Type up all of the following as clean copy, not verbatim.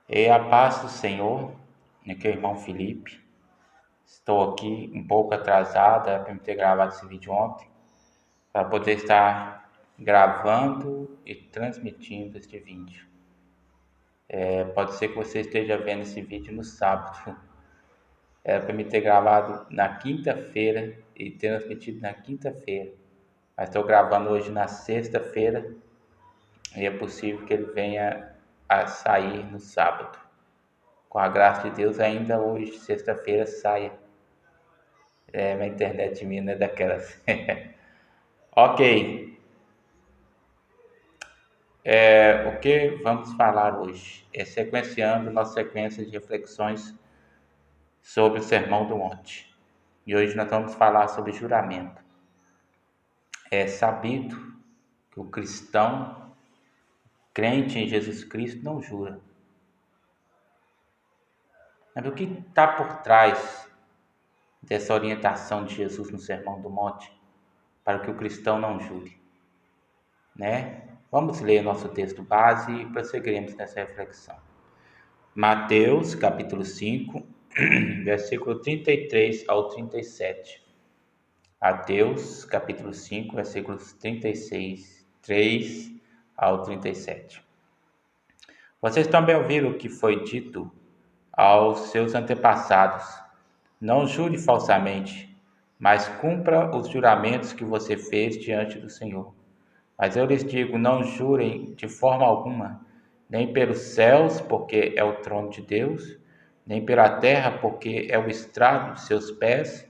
E a paz do Senhor, aqui é o irmão Felipe. Estou aqui um pouco atrasado, era para me ter gravado esse vídeo ontem, para poder estar gravando e transmitindo este vídeo. Pode ser que você esteja vendo esse vídeo no sábado. Era para me ter gravado na quinta-feira e transmitido na quinta-feira, mas estou gravando hoje na sexta-feira e é possível que ele venha a sair no sábado. Com a graça de Deus, ainda hoje, sexta-feira, saia. Minha internet minha não é daquelas. Ok. O que vamos falar hoje? Sequenciando nossa sequência de reflexões sobre o Sermão do Monte. E hoje nós vamos falar sobre juramento. É sabido que o cristão, crente em Jesus Cristo, não jura. Mas o que está por trás dessa orientação de Jesus no Sermão do Monte para que o cristão não jure? Vamos ler nosso texto base e prosseguiremos nessa reflexão. Mateus, capítulo 5, versículo 33 ao 37. Mateus, capítulo 5, versículos 36, 3 ao 37. Vocês também ouviram o que foi dito aos seus antepassados: não jure falsamente, mas cumpra os juramentos que você fez diante do Senhor. Mas eu lhes digo, não jurem de forma alguma, nem pelos céus, porque é o trono de Deus, nem pela terra, porque é o estrado de seus pés,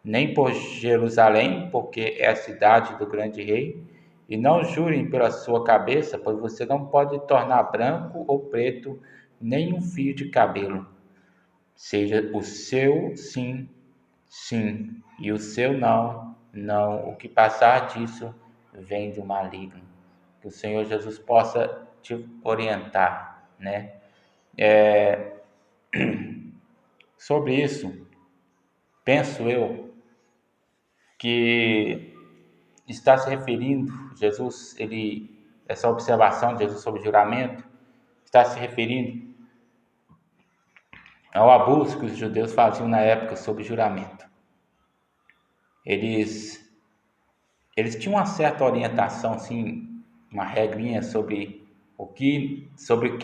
nem por Jerusalém, porque é a cidade do grande rei, e não jurem pela sua cabeça, pois você não pode tornar branco ou preto nem um fio de cabelo. Seja o seu sim, sim, e o seu não, não. O que passar disso vem do maligno. Que o Senhor Jesus possa te orientar, Sobre isso, penso eu que está se referindo, essa observação de Jesus sobre juramento, está se referindo ao abuso que os judeus faziam na época sobre juramento. Eles tinham uma certa orientação, assim, uma regrinha sobre o que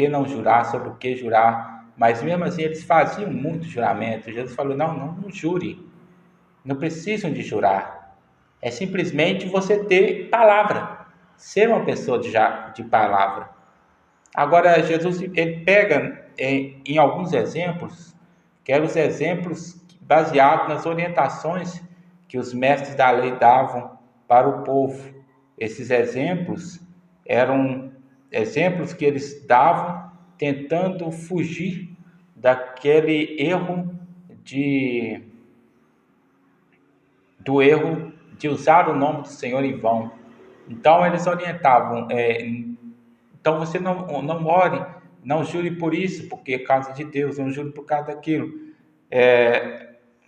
não jurar, sobre o que jurar, mas mesmo assim eles faziam muito juramento. Jesus falou, não jure, não precisam de jurar, é simplesmente você ter palavra, ser uma pessoa de palavra. Agora, Jesus, ele pega em alguns exemplos, que eram os exemplos baseados nas orientações que os mestres da lei davam para o povo. Esses exemplos eram exemplos que eles davam tentando fugir daquele erro do erro de usar o nome do Senhor em vão. Então eles orientavam, então você não ore, não jure por isso, porque é causa de Deus, não jure por causa daquilo,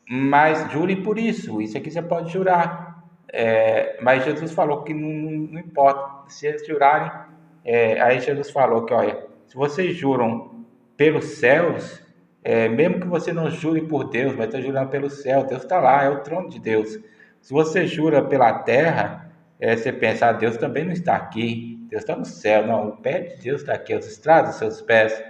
mas jure por isso aqui você pode jurar, mas Jesus falou que não importa, se eles jurarem, aí Jesus falou que, olha, se vocês juram pelos céus, mesmo que você não jure por Deus, mas está jurando pelo céu, Deus está lá, é o trono de Deus. Se você jura pela terra, você pensa, Deus também não está aqui, Deus está no céu. Não, o pé de Deus está aqui, aos estrados dos seus pés,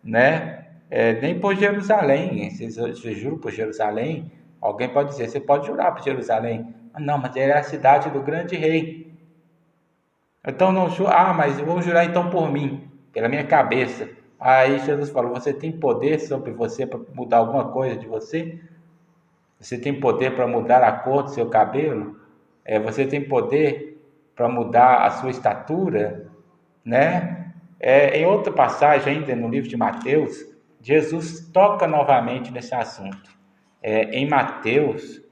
nem por Jerusalém, se jura por Jerusalém, alguém pode dizer, você pode jurar por Jerusalém. Não, mas é a cidade do grande rei. Então não jura, mas eu vou jurar então por mim, pela minha cabeça. Aí Jesus falou, você tem poder sobre você para mudar alguma coisa de você? Você tem poder para mudar a cor do seu cabelo? Você tem poder para mudar a sua estatura? Em outra passagem, ainda no livro de Mateus, Jesus toca novamente nesse assunto. Em Mateus,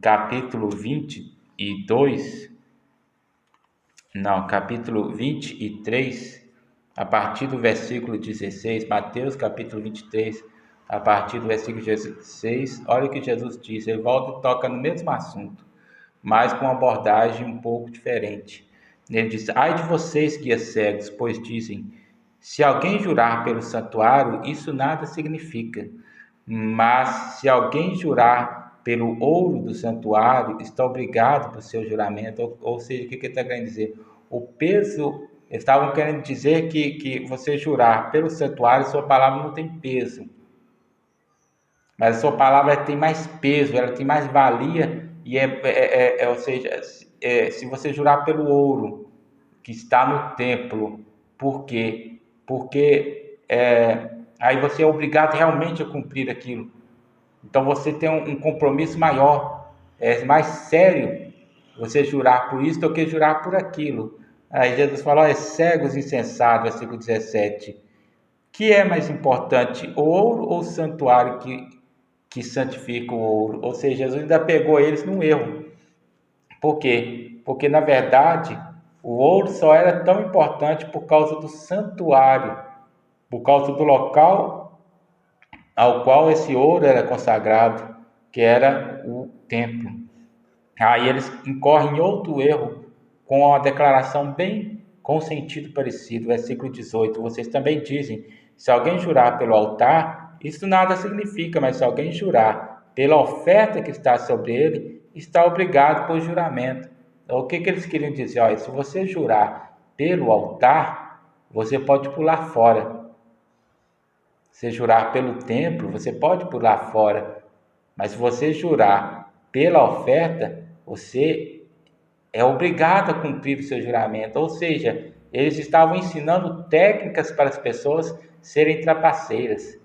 capítulo 22, capítulo 23, a partir do versículo 16, Mateus capítulo 23, a partir do versículo 16, olha o que Jesus diz, ele volta e toca no mesmo assunto, mas com uma abordagem um pouco diferente. Ele diz, ai de vocês, guias cegos, pois dizem, Se alguém jurar pelo santuário, isso nada significa. Mas se alguém jurar pelo ouro do santuário, está obrigado por seu juramento. Ou seja, o que ele está querendo dizer? O peso, eles estavam querendo dizer que você jurar pelo santuário, sua palavra não tem peso. Mas a sua palavra tem mais peso, ela tem mais valia, e ou seja, se você jurar pelo ouro que está no templo, por quê? Porque aí você é obrigado realmente a cumprir aquilo. Então você tem um compromisso maior, é mais sério você jurar por isso do que jurar por aquilo. Aí Jesus falou, cegos insensatos, versículo 17. Que é mais importante, o ouro ou o santuário que santifica o ouro? Ou seja, Jesus ainda pegou eles num erro. Por quê? Porque, na verdade, o ouro só era tão importante por causa do santuário, por causa do local ao qual esse ouro era consagrado, que era o templo. Aí eles incorrem em outro erro, com uma declaração bem com sentido parecido. Versículo 18, vocês também dizem, se alguém jurar pelo altar, isso nada significa, mas se alguém jurar pela oferta que está sobre ele, está obrigado por juramento. Então, o que eles queriam dizer? Olha, se você jurar pelo altar, você pode pular fora. Se jurar pelo templo, você pode pular fora. Mas se você jurar pela oferta, você é obrigado a cumprir o seu juramento. Ou seja, eles estavam ensinando técnicas para as pessoas serem trapaceiras.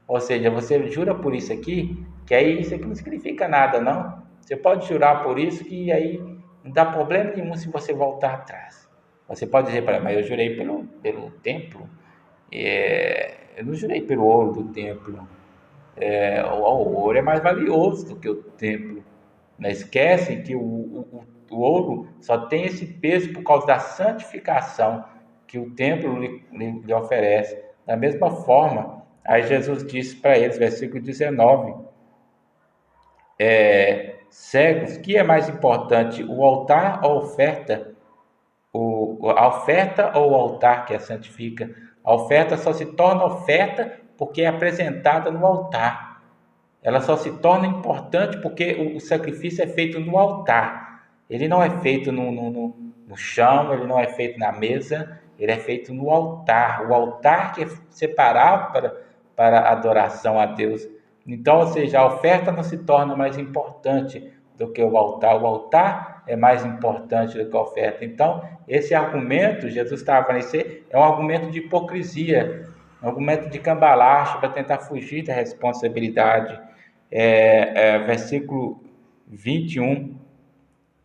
Ou seja, você jura por isso aqui, que aí isso aqui não significa nada, não. Você pode jurar por isso, que aí não dá problema nenhum se você voltar atrás. Você pode dizer para mim, mas eu jurei pelo templo. Eu não jurei pelo ouro do templo. O ouro é mais valioso do que o templo. Não esquecem que o ouro só tem esse peso por causa da santificação que o templo lhe oferece. Da mesma forma, aí Jesus disse para eles, versículo 19, cegos, que é mais importante, o altar ou a oferta? A oferta ou o altar que a santifica? A oferta só se torna oferta porque é apresentada no altar. Ela só se torna importante porque o sacrifício é feito no altar. Ele não é feito no chão, ele não é feito na mesa, ele é feito no altar. O altar que é separado para adoração a Deus. Então, ou seja, a oferta não se torna mais importante do que o altar. O altar é mais importante do que a oferta. Então, esse argumento, Jesus estava nesse, é um argumento de hipocrisia, um argumento de cambalacho para tentar fugir da responsabilidade. Versículo 21.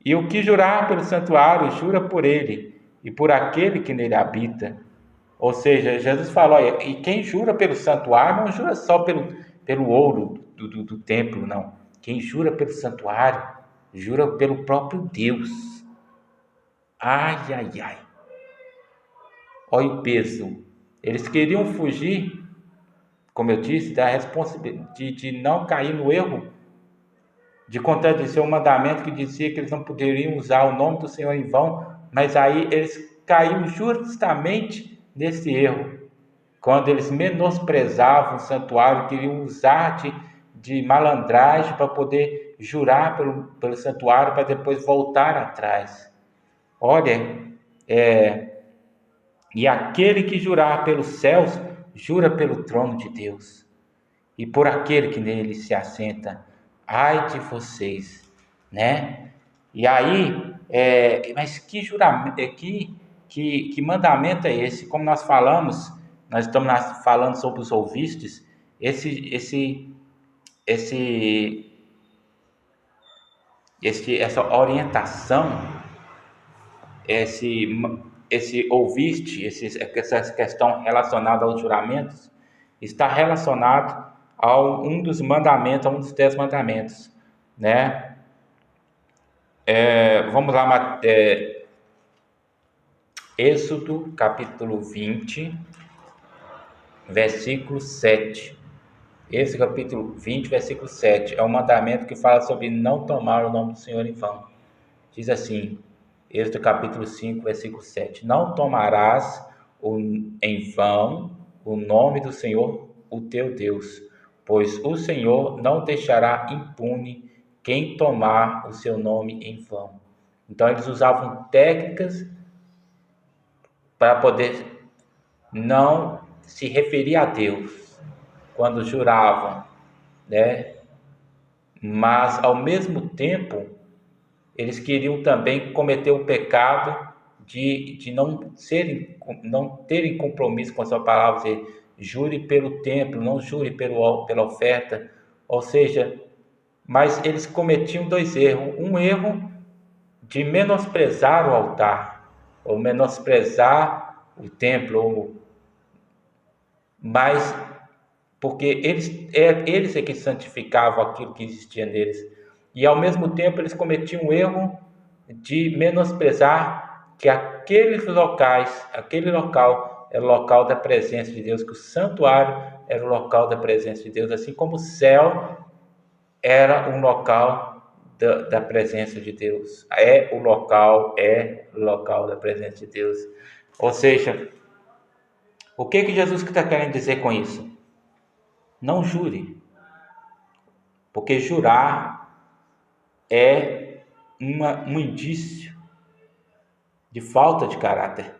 E o que jurar pelo santuário, jura por ele e por aquele que nele habita. Ou seja, Jesus falou, e quem jura pelo santuário não jura só pelo ouro do templo, não. Quem jura pelo santuário, jura pelo próprio Deus. Ai, ai, ai. Olha o peso. Eles queriam fugir, como eu disse, da responsabilidade de não cair no erro, de contradizer o mandamento que dizia que eles não poderiam usar o nome do Senhor em vão, mas aí eles caíram justamente nesse erro, quando eles menosprezavam o santuário, queriam usar de malandragem para poder jurar pelo santuário, para depois voltar atrás. Olha, e aquele que jurar pelos céus, jura pelo trono de Deus, e por aquele que nele se assenta. Ai de vocês, né? E aí, mas que juramento, que mandamento é esse? Como nós falamos, nós estamos falando sobre os ouvistes, essa orientação, esse ouviste, essa questão relacionada aos juramentos, está relacionado a um dos mandamentos, a um dos 10 mandamentos, né? Vamos lá, Êxodo capítulo 20, versículo 7. Esse capítulo 20, versículo 7, é um mandamento que fala sobre não tomar o nome do Senhor em vão. Diz assim, Êxodo capítulo 5, versículo 7, não tomarás em vão o nome do Senhor, o teu Deus, pois o Senhor não deixará impune quem tomar o seu nome em vão. Então eles usavam técnicas para poder não se referir a Deus quando juravam, né? Mas ao mesmo tempo eles queriam também cometer o pecado de não terem compromisso com a sua palavra, dizer, jure pelo templo, não jure pela oferta, ou seja, mas eles cometiam dois erros, um erro de menosprezar o altar, ou menosprezar o templo, mas porque eles é que santificavam aquilo que existia neles, e ao mesmo tempo eles cometiam o erro de menosprezar que aquele local era o local da presença de Deus, que o santuário era o local da presença de Deus, assim como o céu era um local da presença de Deus. É o local da presença de Deus. Ou seja, o que Jesus está querendo dizer com isso? Não jure, porque jurar é um indício de falta de caráter,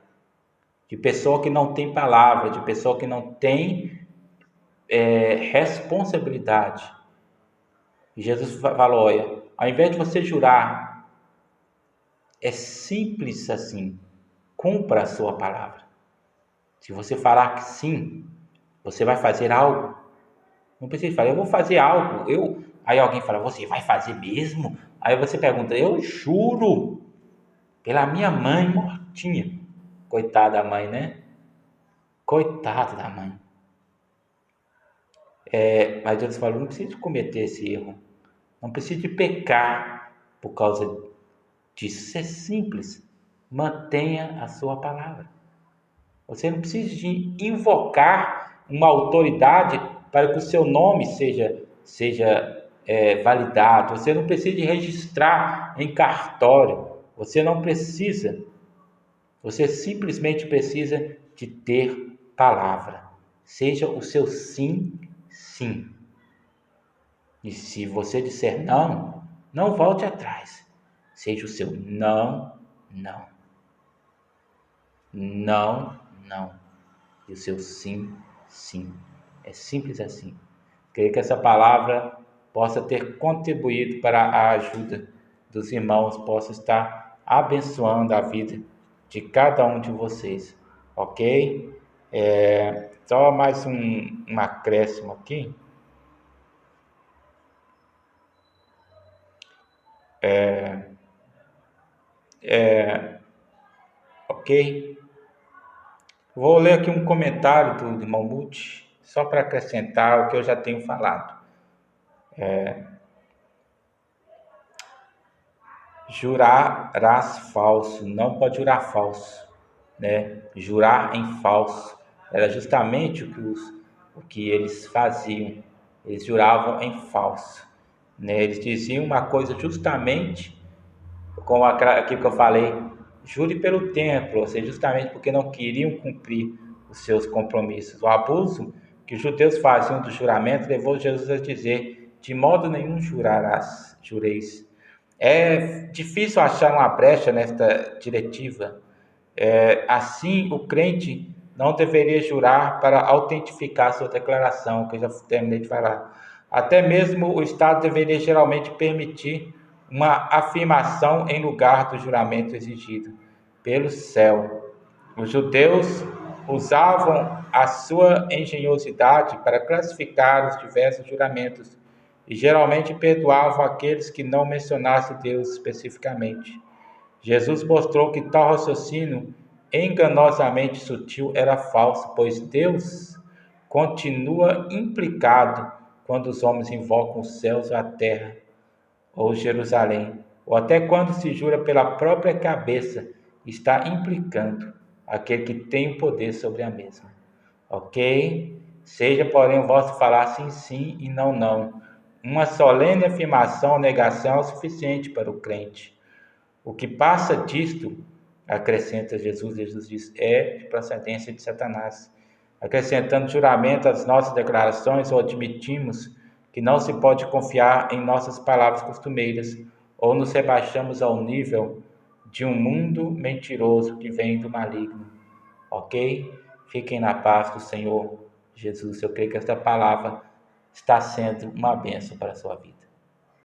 de pessoa que não tem palavra, de pessoa que não tem responsabilidade. E Jesus falou, olha, ao invés de você jurar, é simples assim, cumpra a sua palavra. Se você falar que sim, você vai fazer algo, não precisa falar, eu vou fazer algo, aí alguém fala, você vai fazer mesmo? Aí você pergunta, eu juro, pela minha mãe mortinha. Coitada da mãe, né? Coitado da mãe. Mas Jesus falou, não precisa cometer esse erro, não precisa de pecar por causa disso. Isso é simples, mantenha a sua palavra. Você não precisa de invocar uma autoridade para que o seu nome seja validado. Você não precisa de registrar em cartório. Você não precisa. Você simplesmente precisa de ter palavra. Seja o seu sim, sim. E se você disser não, não volte atrás. Seja o seu não, não. Não, não. E o seu sim, sim. É simples assim. Creio que essa palavra possa ter contribuído para a ajuda dos irmãos, possa estar abençoando a vida de cada um de vocês, ok? Só mais um acréscimo aqui. Ok? Vou ler aqui um comentário do irmão Muti, só para acrescentar o que eu já tenho falado. Jurarás falso, não pode jurar falso, né? Jurar em falso era justamente o que eles faziam. Eles juravam em falso, né? Eles diziam uma coisa justamente como aquilo que eu falei, jure pelo templo, ou seja, justamente porque não queriam cumprir os seus compromissos. O abuso que os judeus faziam do juramento levou Jesus a dizer, de modo nenhum jureis. É difícil achar uma brecha nesta diretiva. Assim, o crente não deveria jurar para autentificar sua declaração, que eu já terminei de falar. Até mesmo o Estado deveria geralmente permitir uma afirmação em lugar do juramento exigido pelo céu. Os judeus usavam a sua engenhosidade para classificar os diversos juramentos e geralmente perdoavam aqueles que não mencionassem Deus especificamente. Jesus mostrou que tal raciocínio enganosamente sutil era falso, pois Deus continua implicado quando os homens invocam os céus ou a terra, ou Jerusalém, ou até quando se jura pela própria cabeça, está implicando aquele que tem o poder sobre a mesma. Ok? Seja, porém, o vosso falar sim, sim e não, não. Uma solene afirmação ou negação é o suficiente para o crente. O que passa disto Acrescenta Jesus, Jesus diz, é de procedência de Satanás. Acrescentando juramento às nossas declarações, ou admitimos que não se pode confiar em nossas palavras costumeiras, ou nos rebaixamos ao nível de um mundo mentiroso que vem do maligno. Ok? Fiquem na paz do Senhor Jesus. Eu creio que esta palavra está sendo uma bênção para a sua vida.